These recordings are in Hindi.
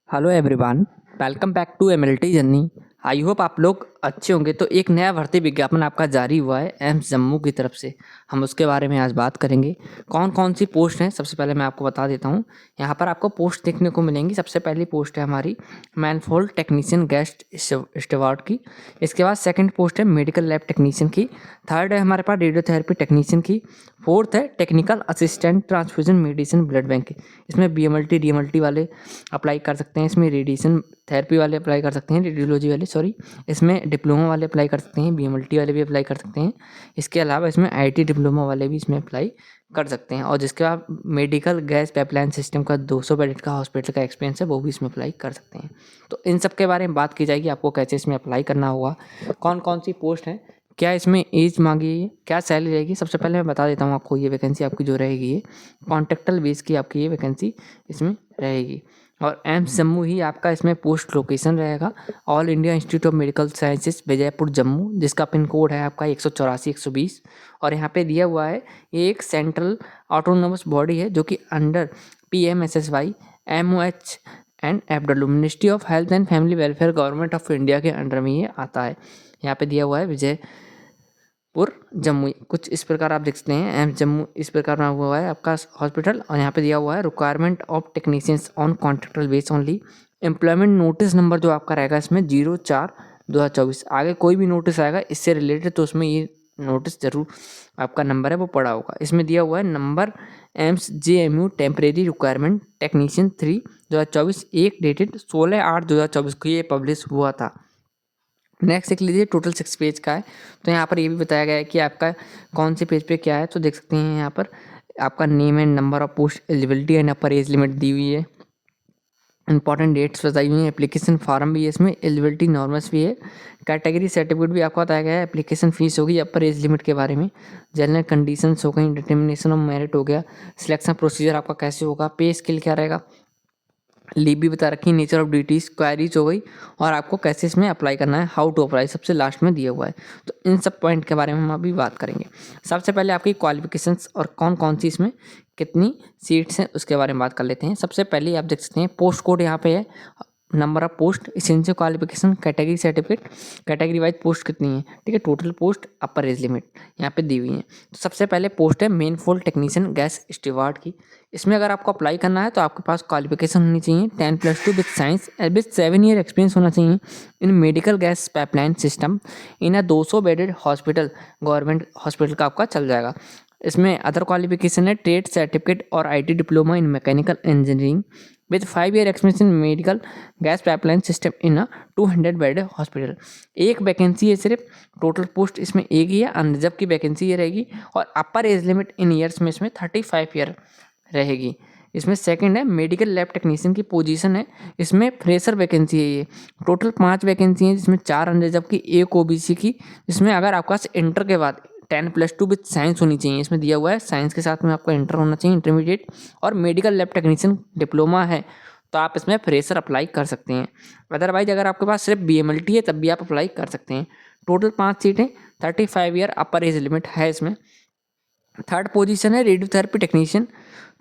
Hello everyone, welcome back to MLT journey. I hope आप लोग अच्छे होंगे। तो एक नया भर्ती विज्ञापन आपका जारी हुआ है एम्स जम्मू की तरफ से। हम उसके बारे में आज बात करेंगे। कौन कौन सी पोस्ट हैं सबसे पहले मैं आपको बता देता हूँ। यहाँ पर आपको पोस्ट देखने को मिलेंगी। सबसे पहली पोस्ट है हमारी मैनफोल्ड टेक्नीशियन गेस्ट स्टवार्ड की। इसके बाद सेकंड पोस्ट है मेडिकल लैब टेक्नीशियन की। थर्ड है हमारे पास रेडियोथेरेपी टेक्नीशियन की। फोर्थ है technical assistant transfusion medicine blood bank की। इसमें बीएमएलटी डीएमएलटी वाले अप्लाई कर सकते हैं। इसमें रेडिएशन थेरेपी वाले अप्लाई कर सकते हैं, रेडियोलॉजी वाले इसमें डिप्लोमा वाले अप्लाई कर सकते हैं, बीएमएलटी वाले भी अप्लाई कर सकते हैं। इसके अलावा इसमें आईटी डिप्लोमा वाले भी इसमें अप्लाई कर सकते हैं। और जिसके बाद मेडिकल गैस पाइपलाइन सिस्टम का 200 बेड का हॉस्पिटल का एक्सपीरियंस है वो भी इसमें अप्लाई कर सकते हैं। तो इन सब के बारे में बात की जाएगी, आपको कैसे इसमें अप्लाई करना होगा, कौन कौन सी पोस्ट है, क्या इसमें एज मांगी है, क्या सैलरी रहेगी। सबसे पहले मैं बता देता हूँ आपको, ये वैकेंसी आपकी जो रहेगी ये कॉन्ट्रेक्टल बेस की आपकी ये वैकेंसी इसमें रहेगी। और एम्स जम्मू ही आपका इसमें पोस्ट लोकेशन रहेगा। All India institute of medical sciences Vijaypur Jammu, जिसका पिन कोड है आपका 184-120। और यहाँ पे दिया हुआ है ये एक सेंट्रल ऑटोनोमस बॉडी है जो कि under PMSSY MOH and FW ministry of health and family welfare government of India के अंडर में ये आता है। यहाँ पे दिया हुआ है विजयपुर जम्मू। कुछ इस प्रकार आप देख सकते हैं, एम्स जम्मू इस प्रकार बना हुआ है आपका हॉस्पिटल। और यहाँ पे दिया हुआ है requirement of technicians on contractual base only. Employment notice number जो आपका रहेगा इसमें 04/2024। आगे कोई भी नोटिस आएगा इससे रिलेटेड तो उसमें ये नोटिस जरूर आपका नंबर है वो पड़ा होगा। इसमें दिया हुआ है number AIIMS JMU temporary requirement technician 3/2024, एक डेटेड 16/8/2024 को ये पब्लिश हुआ था। नेक्स्ट देख लीजिए, टोटल 6 पेज का है। तो यहाँ पर ये भी बताया गया है कि आपका कौन से पेज पे क्या है। तो देख सकते हैं यहाँ पर आपका name and number of post, eligibility and upper age limit दी हुई है, इंपॉर्टेंट डेट्स बताई हुई हैं, एप्लीकेशन फॉर्म भी है इसमें, एलिजिबिलिटी नॉर्म्स भी है, कैटेगरी सर्टिफिकेट भी आपको बताया गया है, एप्लीकेशन फीस होगी, अपर एज लिमिट के बारे में, जनरल कंडीशंस हो गई, डिटर्मिनेशन ऑफ मेरिट हो गया, सिलेक्शन प्रोसीजर आपका कैसे होगा, पे स्केल क्या रहेगा, लीव भी बता रखी, नेचर ऑफ ड्यूटीज, क्वायरीज हो गई, और आपको कैसे इसमें अप्लाई करना है, हाउ टू अप्लाई सबसे लास्ट में दिया हुआ है। तो इन सब पॉइंट के बारे में हम अभी बात करेंगे। सबसे पहले आपकी क्वालिफिकेशंस और कौन कौन सी इसमें कितनी सीट्स हैं उसके बारे में बात कर लेते हैं। सबसे पहले आप देख सकते हैं पोस्ट कोड यहाँ पे है, number of post, essential qualification, category certificate, category wise post कितनी है, ठीक है, टोटल पोस्ट, अपर एज लिमिट यहाँ पे दी हुई है। तो सबसे पहले पोस्ट है main fold technician gas steward की। इसमें अगर आपको अप्लाई करना है तो आपके पास क्वालिफिकेशन होनी चाहिए 10+2 with science with 7 year experience होना चाहिए इन medical gas pipeline system in a 200 bedded hospital, government hospital का आपका चल जाएगा। इसमें अदर क्वालिफिकेशन है ट्रेड सर्टिफिकेट और IT diploma in mechanical engineering with 5 year experience in medical gas pipeline system in a 200 bed hospital. एक वैकेंसी है सिर्फ, टोटल पोस्ट इसमें एक ही है, अनरिजर्व की वैकेंसी ये रहेगी। और अपर एज लिमिट इन ईयर्स में इसमें 35 ईयर रहेगी। इसमें सेकंड है मेडिकल लैब टेक्नीशियन की पोजीशन है, इसमें फ्रेशर वैकेंसी है ये। टोटल 5 वैकेंसी हैं जिसमें 4 अनरिजर्व की, एक OBC की। इसमें अगर आपका इंटर के बाद 10+2 विथ साइंस होनी चाहिए, इसमें दिया हुआ है साइंस के साथ में आपका इंटर होना चाहिए, इंटरमीडिएट, और मेडिकल लैब टेक्नीशियन डिप्लोमा है तो आप इसमें फ्रेशर अप्लाई कर सकते हैं। अदरवाइज अगर आपके पास सिर्फ BMLT है तब भी आप अप्लाई कर सकते हैं। टोटल 5 सीटें, 35 ईयर अपर एज लिमिट है इसमें। थर्ड पोजीशन है रेडियोथेरेपी टेक्नीशियन।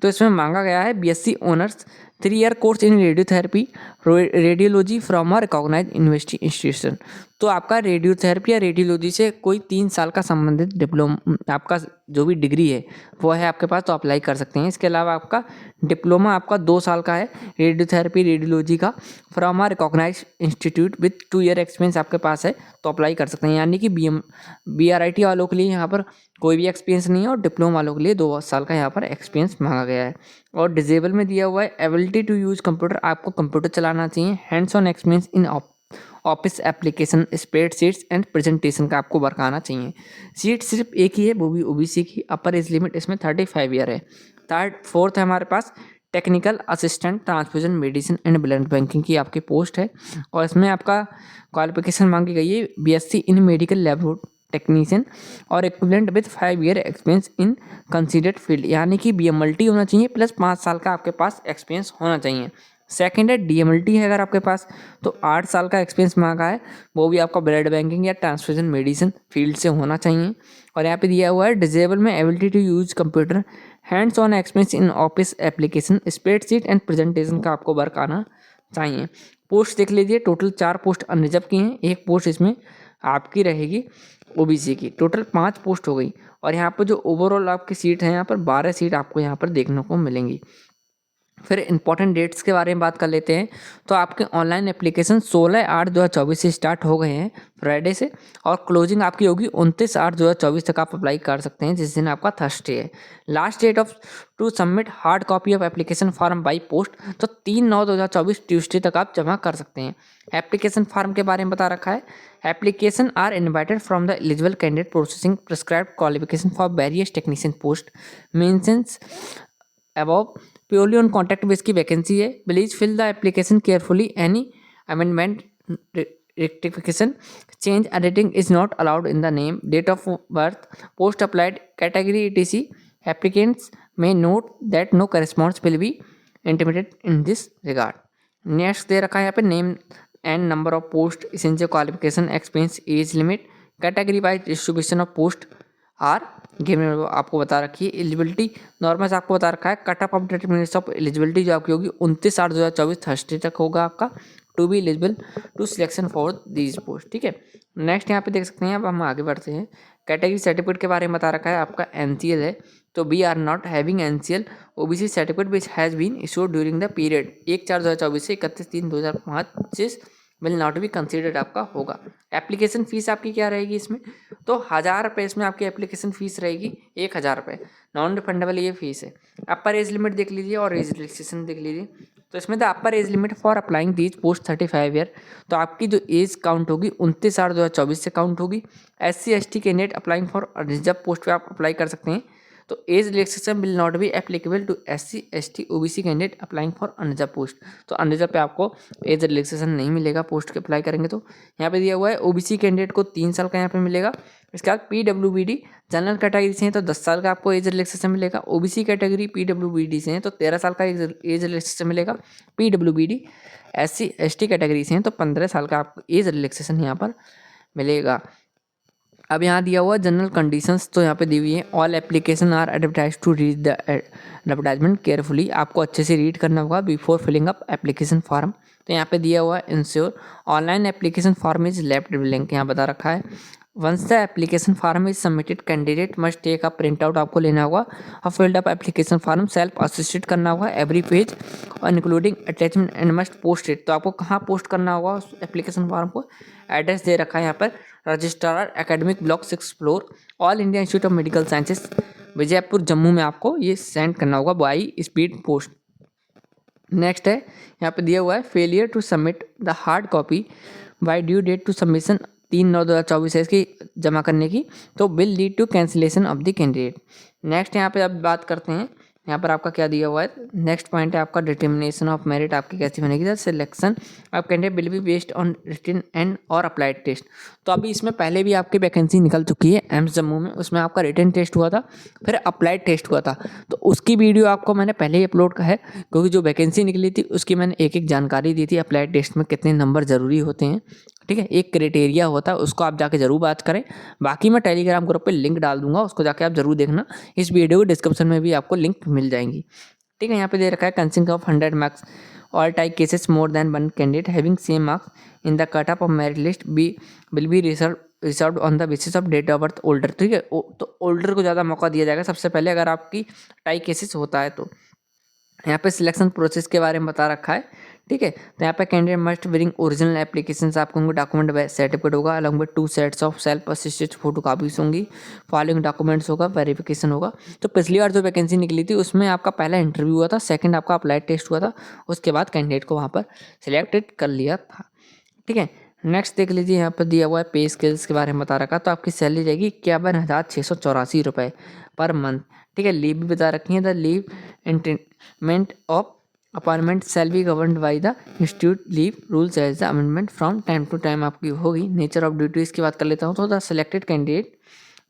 तो इसमें मांगा गया है BSc honours 3 year course in radiotherapy radiology from a recognised university institution. तो आपका रेडियोथेरेपी या रेडियोलॉजी से कोई 3 साल का संबंधित डिप्लोमा, आपका जो भी डिग्री है वो है आपके पास तो अप्लाई कर सकते हैं। इसके अलावा आपका डिप्लोमा आपका 2 साल का है रेडियोथेरेपी रेडियोलॉजी का from a recognised institute with 2 year experience आपके पास है तो अप्लाई कर सकते हैं। यानी कि BRIT वालों के लिए यहाँ पर कोई भी एक्सपीरियंस नहीं है, और डिप्लोमा वालों के लिए 2 साल का यहाँ पर एक्सपीरियंस मांगा गया है। और डिजेबल में दिया हुआ है एबिलिटी टू यूज कंप्यूटर, आपको कंप्यूटर चलाना चाहिए, hands on experience in office application, spreadsheets and presentation का आपको वर्क आना चाहिए। सीट सिर्फ एक ही है, वो भी OBC की, अपर एज लिमिट इसमें 35 ईयर है। फोर्थ है हमारे पास technical assistant transfusion medicine and blood banking की आपकी पोस्ट है, और इसमें आपका क्वालिफिकेशन मांगी गई है BSc in medical laboratory technician और equivalent with 5 year experience in considered field, यानी कि BMLT होना चाहिए प्लस 5 साल का आपके पास एक्सपीरियंस होना चाहिए। सेकंड है DMLT है अगर आपके पास तो 8 साल का एक्सपीरियंस मांगा है, वो भी आपका ब्लड बैंकिंग या ट्रांसफ्यूजन मेडिसिन फील्ड से होना चाहिए। और यहाँ पे दिया हुआ है डिजेबल में ability to use computer, hands on experience in office application, spreadsheet and presentation का आपको वर्क आना चाहिए। पोस्ट देख लीजिए, टोटल 4 पोस्ट अनरिजर्व की हैं, 1 पोस्ट इसमें आपकी रहेगी ओबीसी की। टोटल 5 पोस्ट हो गई और यहाँ पर जो ओवरऑल आपकी सीट है यहाँ पर 12 सीट आपको यहाँ पर देखने को मिलेंगी। फिर इंपॉर्टेंट डेट्स के बारे में बात कर लेते हैं। तो आपके ऑनलाइन एप्लीकेशन 16/8/2024 से स्टार्ट हो गए हैं फ्राइडे से, और क्लोजिंग आपकी होगी 29/8/2024 तक आप अप्लाई कर सकते हैं, जिस दिन आपका थर्सडे है। Last date of to submit hard copy of application form by post, तो 3/9/2024 ट्यूसडे तक आप जमा कर सकते हैं। एप्लीकेशन फॉर्म के बारे में बता रखा है, application are invited from the eligible candidate processing prescribed qualification for various technician post mentions above purely on contact base की वैकेंसी है। Please fill the application carefully, any amendment rectification change editing is not allowed in the name, date of birth, post applied category etc. Applicants may note that no correspondence will be intimated in this regard. Next दे रखा है यहाँ पे name and number of post, essential qualification, experience, age limit, category wise distribution of post are given आपको बता रखी है। एलिजिबिलिटी नॉर्मल आपको बता रखा है। Cut off determination of eligibility जो आपकी होगी 29/8/2024 थर्सडे तक होगा आपका, to be eligible to selection for these post. ठीक है, नेक्स्ट यहाँ पे देख सकते हैं। अब हम आगे बढ़ते हैं। कैटेगरी सर्टिफिकेट के बारे में बता रखा है, आपका एनसीएल है, तो we are not having NCL OBC certificate which has been issued during the period 1/4/2024 से 31/3/2025 विल नॉट बी कंसिडर्ड आपका होगा। एप्लीकेशन फ़ीस आपकी क्या रहेगी इसमें, तो 1000 रुपये इसमें आपकी एप्लीकेशन फ़ीस रहेगी, 1000 रुपये नॉन रिफंडेबल ये फ़ीस है। अपर एज लिमिट देख लीजिए और एज रिलैक्सेशन देख लीजिए। तो इसमें the upper age limit for applying these post 35 year, तो आपकी जो एज काउंट होगी 29/8/2024 से काउंट होगी। SC/ST candidate applying for reserve post पे आप अप्लाई कर सकते हैं। तो age relaxation will not be applicable to SC/ST OBC candidate applying for unreserve post, तो अनरिजर्व पे आपको एज रिलैक्सेशन नहीं मिलेगा पोस्ट के अप्लाई करेंगे। तो यहाँ पे दिया हुआ है OBC कैंडिडेट को 3 साल का यहाँ पे मिलेगा। इसके बाद PWBD जनरल कैटेगरी से हैं तो 10 साल का आपको एज रिलैक्सेशन मिलेगा। OBC कैटेगरी PWBD से हैं तो 13 साल का एज रिलैक्सेशन मिलेगा। PWBD SC/ST कैटेगरी से हैं तो 15 साल का आपको एज रिलैक्सेशन यहाँ पर मिलेगा। अब यहाँ दिया हुआ जनरल कंडीशंस, तो यहाँ पे दी हुई है। All application are advertise to read the advertisement carefully, आपको अच्छे से रीड करना होगा before filling up application form. तो यहाँ पे दिया हुआ है ensure online application form is left link, यहाँ बता रखा है। Once the application form is submitted candidate must take a print out आपको लेना होगा और filled up application form self assisted करना होगा एवरी पेज और including attachment and must post it. तो आपको कहाँ पोस्ट करना होगा उस एप्लीकेशन फॉर्म को, एड्रेस दे रखा है यहाँ पर, registrar academic block 6 floor all India institute of medical sciences Vijaypur Jammu में आपको ये सेंड करना होगा बाई स्पीड पोस्ट। नेक्स्ट है यहाँ पे दिया हुआ है failure to submit the hard copy by due date to submission 3/9/2024 है इसकी जमा करने की, तो will lead to cancellation of the candidate. Next यहाँ पे अब बात करते हैं, यहाँ पर आपका क्या दिया हुआ है। नेक्स्ट पॉइंट है आपका डिटर्मिनेशन ऑफ मेरिट आपकी कैसी बनेगी, the selection of candidate will be based on written and और अप्लाइड टेस्ट। तो अभी इसमें पहले भी आपकी वैकेंसी निकल चुकी है एम्स जम्मू में, उसमें आपका रिटन टेस्ट हुआ था, फिर अप्लाइड टेस्ट हुआ था। तो उसकी वीडियो आपको मैंने पहले ही अपलोड का है, क्योंकि जो वैकेंसी निकली थी उसकी मैंने एक एक जानकारी दी थी, अप्लाइड टेस्ट में कितने नंबर ज़रूरी होते हैं। ठीक है, एक क्राइटेरिया होता है, उसको आप जाके जरूर बात करें। बाकी मैं टेलीग्राम ग्रुप पे लिंक डाल दूंगा, उसको जाके आप जरूर देखना। इस वीडियो के डिस्क्रिप्शन में भी आपको लिंक मिल जाएंगी। ठीक है, यहाँ पे दे रखा है consisting of 100 marks all type cases more than one candidate having same marks in the cut off merit list be will be reserved on the basis of date of birth older. ठीक है, तो ओल्डर को ज़्यादा मौका दिया जाएगा सबसे पहले अगर आपकी टाई केसेस होता है तो। यहाँ पे सिलेक्शन प्रोसेस के बारे में बता रखा है। ठीक है, तो यहाँ पे candidate must bring original application आपको डॉक्यूमेंट सर्टिफिकेट होगा along with 2 sets of self assisted photo copies होंगी, फॉलोइंग डॉक्यूमेंट्स होगा, वेरिफिकेशन होगा। तो पिछली बार जो वैकेंसी निकली थी उसमें आपका पहला इंटरव्यू हुआ था, सेकंड आपका अप्लाइड टेस्ट हुआ था, उसके बाद कैंडिडेट को वहाँ पर सिलेक्टेड कर लिया था। ठीक है, नेक्स्ट देख लीजिए, यहाँ पर दिया हुआ है पे स्केल्स के बारे में बता रखा। तो आपकी सैलरी रहेगी 51,684 रुपये पर मंथ। ठीक है, लीव भी बता रखी है, the leave interment of appointment shall be governed by the institute leave rules as the amendment from time to time आपकी होगी। नेचर ऑफ ड्यूटीज़ की बात कर लेता हूँ, तो the selected candidate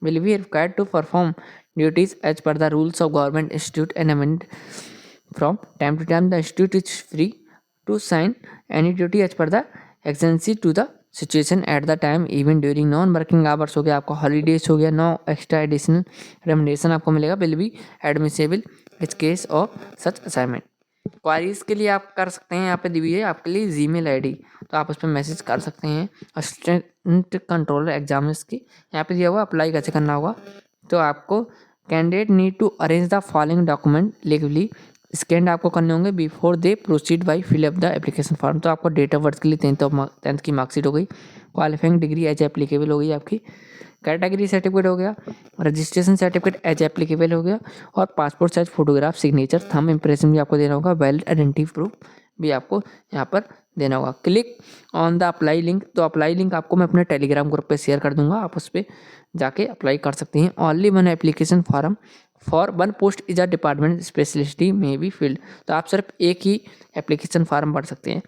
will be required to perform duties as per the rules of government institute and amend from time to time. The institute is free to sign any duty as per the exigency to the situation at the time even during non working hours हो गया, आपको हॉलीडेज हो गया, नो एक्स्ट्रा एडिशनल रेमुनरेशन आपको मिलेगा, विल बी एडमिसेबल इस case of such assignment. Queries के लिए आप कर सकते हैं, यहाँ पे दी हुई है आपके लिए जीमेल आईडी, तो आप उस पर मैसेज कर सकते हैं। असिस्टेंट कंट्रोलर एग्जाम्स की यहाँ पे दिया हुआ, अप्लाई कैसे करना होगा। तो आपको candidate need to arrange the following document legally scanned आपको करने होंगे before they proceed by fill up the application form. तो आपको डेट ऑफ बर्थ के लिए 10th की मार्कशीट हो गई, क्वालिफाइंग डिग्री एज एप्लीकेबल हो गई आपकी, कैटेगरी सर्टिफिकेट हो गया, रजिस्ट्रेशन सर्टिफिकेट एज एप्लीकेबल हो गया, और passport size photograph, signature, thumb impression भी आपको देना होगा, वैलिड आइडेंटिटी प्रूफ भी आपको यहाँ पर देना होगा। Click on the apply link, तो अप्लाई लिंक आपको मैं अपने टेलीग्राम ग्रुप पे शेयर कर दूंगा, आप उस पर जाके अप्लाई कर सकते हैं। Only one application form for one post is a department specialty में बी फिल्ड, तो आप सिर्फ एक ही एप्लीकेशन फॉर्म भर सकते हैं।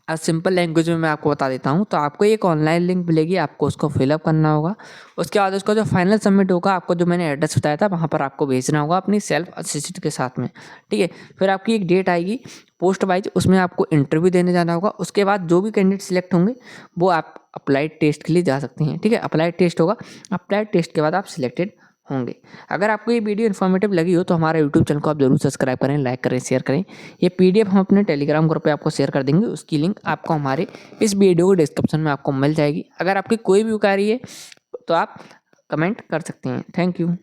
आज सिंपल लैंग्वेज में मैं आपको बता देता हूँ। तो आपको एक ऑनलाइन लिंक मिलेगी, आपको उसको फिलअप करना होगा। उसके बाद उसका जो फाइनल सबमिट होगा, आपको जो मैंने एड्रेस बताया था वहाँ पर आपको भेजना होगा अपनी सेल्फ असिस्टेंट के साथ में, ठीक है। फिर आपकी एक डेट आएगी पोस्ट वाइज, उसमें आपको इंटरव्यू देने जाना होगा। उसके बाद जो भी कैंडिडेट सिलेक्ट होंगे वो आप अप्लाइड टेस्ट के लिए जा सकते हैं, ठीक है। अप्लाइड टेस्ट होगा, अप्लाइड टेस्ट के बाद आप सिलेक्टेड होंगे। अगर आपको ये वीडियो इन्फॉर्मेटिव लगी हो तो हमारा यूट्यूब चैनल को आप जरूर सब्सक्राइब करें, लाइक करें, शेयर करें। ये पीडीएफ हम अपने टेलीग्राम ग्रुप पे आपको शेयर कर देंगे, उसकी लिंक आपको हमारे इस वीडियो के डिस्क्रिप्शन में आपको मिल जाएगी। अगर आपकी कोई भी क्वेरी है तो आप कमेंट कर सकते हैं। Thank you.